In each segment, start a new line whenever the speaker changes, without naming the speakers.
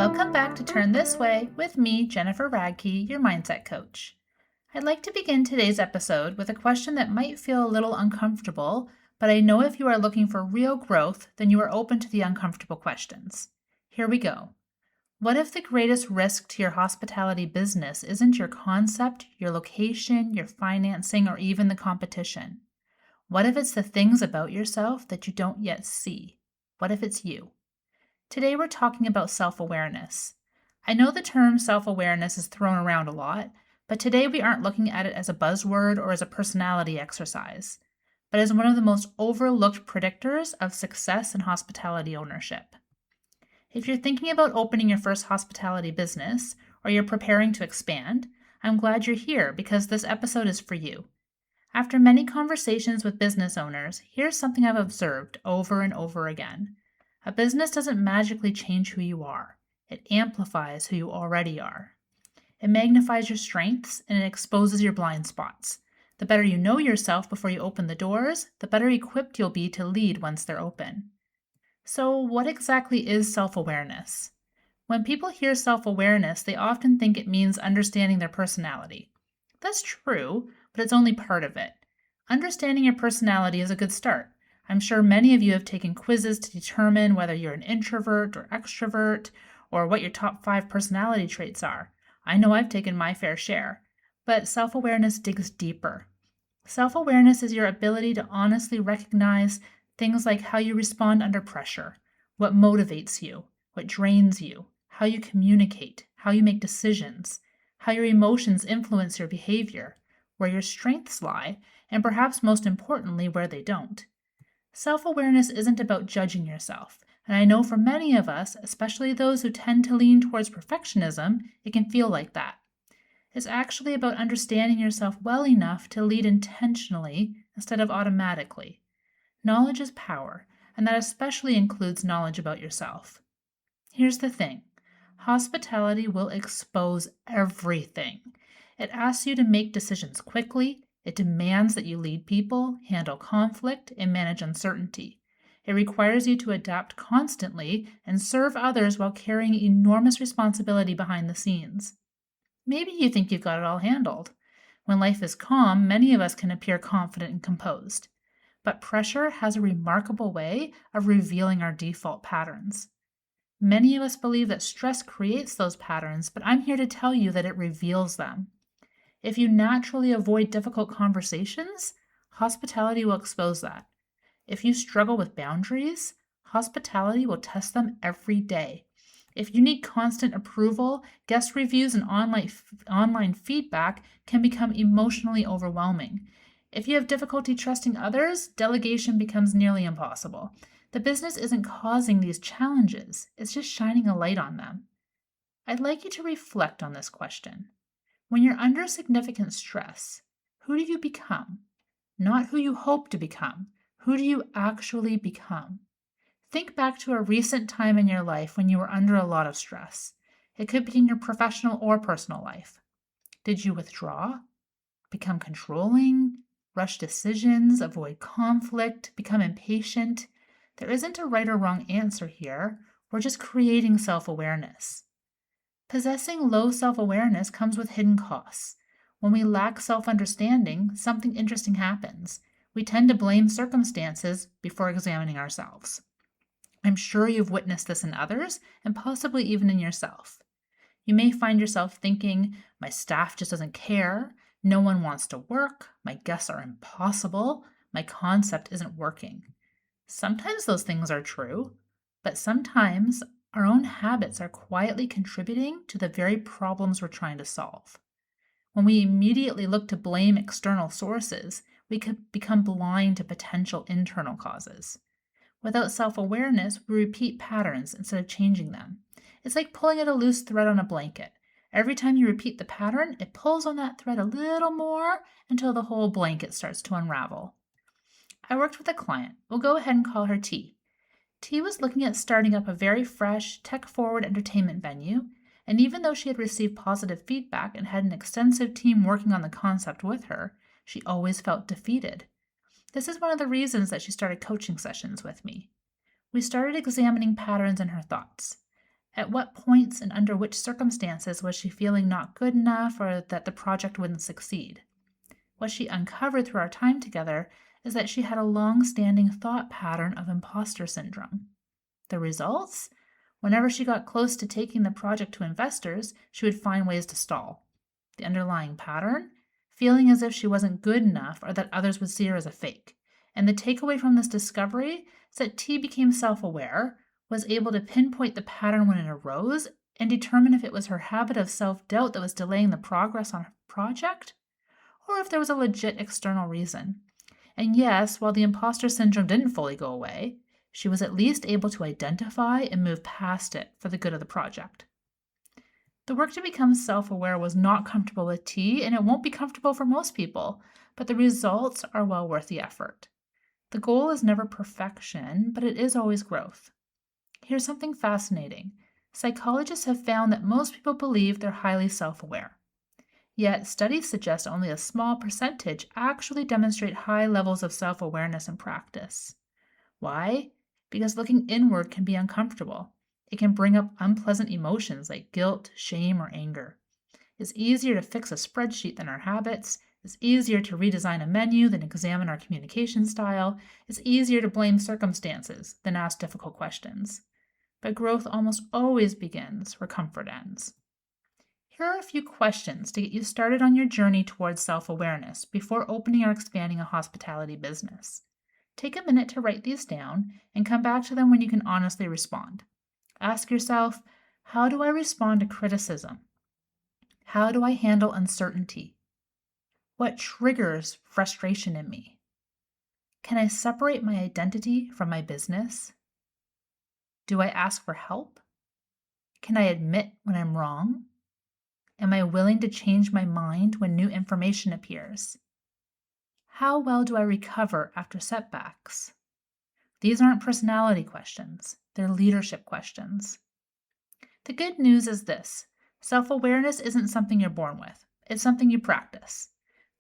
Welcome back to Turn This Way with me, Jennifer Radkey, your mindset coach. I'd like to begin today's episode with a question that might feel a little uncomfortable, but I know if you are looking for real growth, then you are open to the uncomfortable questions. Here we go. What if the greatest risk to your hospitality business isn't your concept, your location, your financing, or even the competition? What if it's the things about yourself that you don't yet see? What if it's you? Today we're talking about self-awareness. I know the term self-awareness is thrown around a lot, but today we aren't looking at it as a buzzword or as a personality exercise, but as one of the most overlooked predictors of success in hospitality ownership. If you're thinking about opening your first hospitality business, or you're preparing to expand, I'm glad you're here because this episode is for you. After many conversations with business owners, here's something I've observed over and over again. A business doesn't magically change who you are. It amplifies who you already are. It magnifies your strengths and it exposes your blind spots. The better you know yourself before you open the doors, the better equipped you'll be to lead once they're open. So, what exactly is self-awareness? When people hear self-awareness, they often think it means understanding their personality. That's true, but it's only part of it. Understanding your personality is a good start. I'm sure many of you have taken quizzes to determine whether you're an introvert or extrovert, or what your top 5 personality traits are. I know I've taken my fair share, but self-awareness digs deeper. Self-awareness is your ability to honestly recognize things like how you respond under pressure, what motivates you, what drains you, how you communicate, how you make decisions, how your emotions influence your behavior, where your strengths lie, and perhaps most importantly, where they don't. Self-awareness isn't about judging yourself, and I know for many of us, especially those who tend to lean towards perfectionism, it can feel like that. It's actually about understanding yourself well enough to lead intentionally instead of automatically. Knowledge is power, and that especially includes knowledge about yourself. Here's the thing. Hospitality will expose everything. It asks you to make decisions quickly. It demands that you lead people, handle conflict, and manage uncertainty. It requires you to adapt constantly and serve others while carrying enormous responsibility behind the scenes. Maybe you think you've got it all handled. When life is calm, many of us can appear confident and composed. But pressure has a remarkable way of revealing our default patterns. Many of us believe that stress creates those patterns, but I'm here to tell you that it reveals them. If you naturally avoid difficult conversations, hospitality will expose that. If you struggle with boundaries, hospitality will test them every day. If you need constant approval, guest reviews and online feedback can become emotionally overwhelming. If you have difficulty trusting others, delegation becomes nearly impossible. The business isn't causing these challenges, it's just shining a light on them. I'd like you to reflect on this question. When you're under significant stress, who do you become? Not who you hope to become. Who do you actually become? Think back to a recent time in your life when you were under a lot of stress. It could be in your professional or personal life. Did you withdraw? Become controlling? Rush decisions? Avoid conflict? Become impatient? There isn't a right or wrong answer here. We're just creating self-awareness. Possessing low self-awareness comes with hidden costs. When we lack self-understanding, something interesting happens. We tend to blame circumstances before examining ourselves. I'm sure you've witnessed this in others and possibly even in yourself. You may find yourself thinking, my staff just doesn't care, no one wants to work, my guests are impossible, my concept isn't working. Sometimes those things are true, but sometimes our own habits are quietly contributing to the very problems we're trying to solve. When we immediately look to blame external sources, we could become blind to potential internal causes. Without self-awareness, we repeat patterns instead of changing them. It's like pulling at a loose thread on a blanket. Every time you repeat the pattern, it pulls on that thread a little more until the whole blanket starts to unravel. I worked with a client. We'll go ahead and call her T. T was looking at starting up a very fresh, tech-forward entertainment venue, and even though she had received positive feedback and had an extensive team working on the concept with her, she always felt defeated. This is one of the reasons that she started coaching sessions with me. We started examining patterns in her thoughts. At what points and under which circumstances was she feeling not good enough or that the project wouldn't succeed? What she uncovered through our time together is that she had a long-standing thought pattern of imposter syndrome. The results? Whenever she got close to taking the project to investors, she would find ways to stall. The underlying pattern? Feeling as if she wasn't good enough or that others would see her as a fake. And the takeaway from this discovery is that T became self-aware, was able to pinpoint the pattern when it arose, and determine if it was her habit of self-doubt that was delaying the progress on her project, or if there was a legit external reason. And yes, while the imposter syndrome didn't fully go away, she was at least able to identify and move past it for the good of the project. The work to become self-aware was not comfortable with T, and it won't be comfortable for most people, but the results are well worth the effort. The goal is never perfection, but it is always growth. Here's something fascinating. Psychologists have found that most people believe they're highly self-aware. Yet, studies suggest only a small percentage actually demonstrate high levels of self-awareness in practice. Why? Because looking inward can be uncomfortable. It can bring up unpleasant emotions like guilt, shame, or anger. It's easier to fix a spreadsheet than our habits. It's easier to redesign a menu than examine our communication style. It's easier to blame circumstances than ask difficult questions. But growth almost always begins where comfort ends. Here are a few questions to get you started on your journey towards self-awareness before opening or expanding a hospitality business. Take a minute to write these down and come back to them when you can honestly respond. Ask yourself, how do I respond to criticism? How do I handle uncertainty? What triggers frustration in me? Can I separate my identity from my business? Do I ask for help? Can I admit when I'm wrong? Am I willing to change my mind when new information appears? How well do I recover after setbacks? These aren't personality questions, they're leadership questions. The good news is this: self-awareness isn't something you're born with, it's something you practice.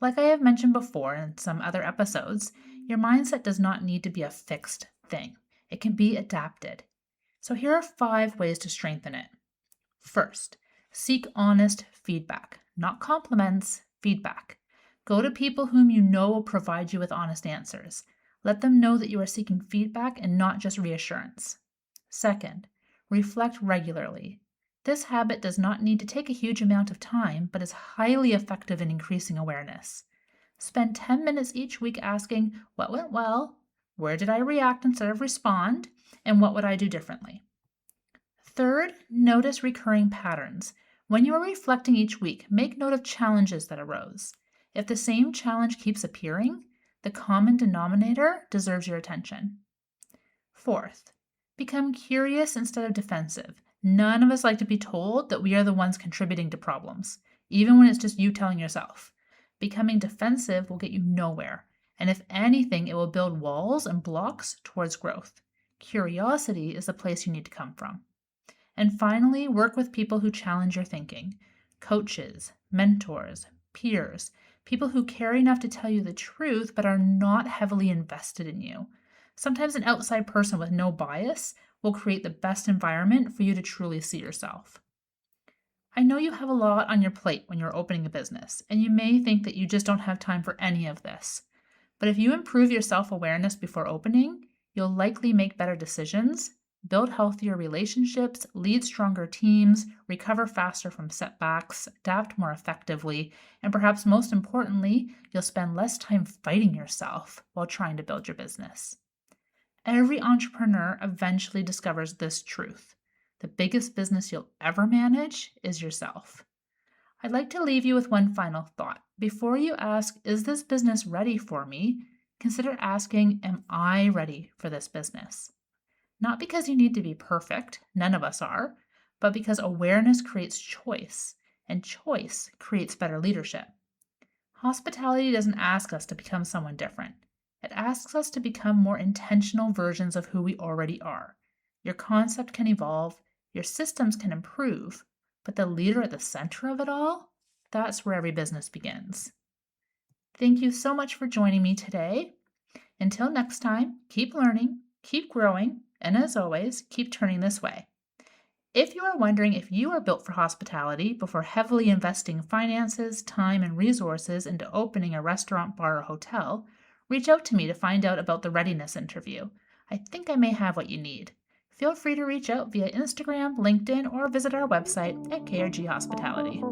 Like I have mentioned before in some other episodes, your mindset does not need to be a fixed thing. It can be adapted. So here are 5 ways to strengthen it. First, seek honest feedback, not compliments, feedback. Go to people whom you know will provide you with honest answers. Let them know that you are seeking feedback and not just reassurance. Second, reflect regularly. This habit does not need to take a huge amount of time, but is highly effective in increasing awareness. Spend 10 minutes each week asking, what went well? Where did I react instead of respond? And what would I do differently? Third, notice recurring patterns. When you are reflecting each week, make note of challenges that arose. If the same challenge keeps appearing, the common denominator deserves your attention. Fourth, become curious instead of defensive. None of us like to be told that we are the ones contributing to problems, even when it's just you telling yourself. Becoming defensive will get you nowhere, and if anything, it will build walls and blocks towards growth. Curiosity is the place you need to come from. And finally, work with people who challenge your thinking. Coaches, mentors, peers, people who care enough to tell you the truth but are not heavily invested in you. Sometimes an outside person with no bias will create the best environment for you to truly see yourself. I know you have a lot on your plate when you're opening a business, and you may think that you just don't have time for any of this. But if you improve your self-awareness before opening, you'll likely make better decisions, build healthier relationships, lead stronger teams, recover faster from setbacks, adapt more effectively, and perhaps most importantly, you'll spend less time fighting yourself while trying to build your business. Every entrepreneur eventually discovers this truth. The biggest business you'll ever manage is yourself. I'd like to leave you with one final thought. Before you ask, is this business ready for me? Consider asking, am I ready for this business? Not because you need to be perfect, none of us are, but because awareness creates choice, and choice creates better leadership. Hospitality doesn't ask us to become someone different. It asks us to become more intentional versions of who we already are. Your concept can evolve, your systems can improve, but the leader at the center of it all, that's where every business begins. Thank you so much for joining me today. Until next time, keep learning, keep growing, and as always, keep turning this way. If you are wondering if you are built for hospitality before heavily investing finances, time, and resources into opening a restaurant, bar, or hotel, reach out to me to find out about the readiness interview. I think I may have what you need. Feel free to reach out via Instagram, LinkedIn, or visit our website at KRG Hospitality.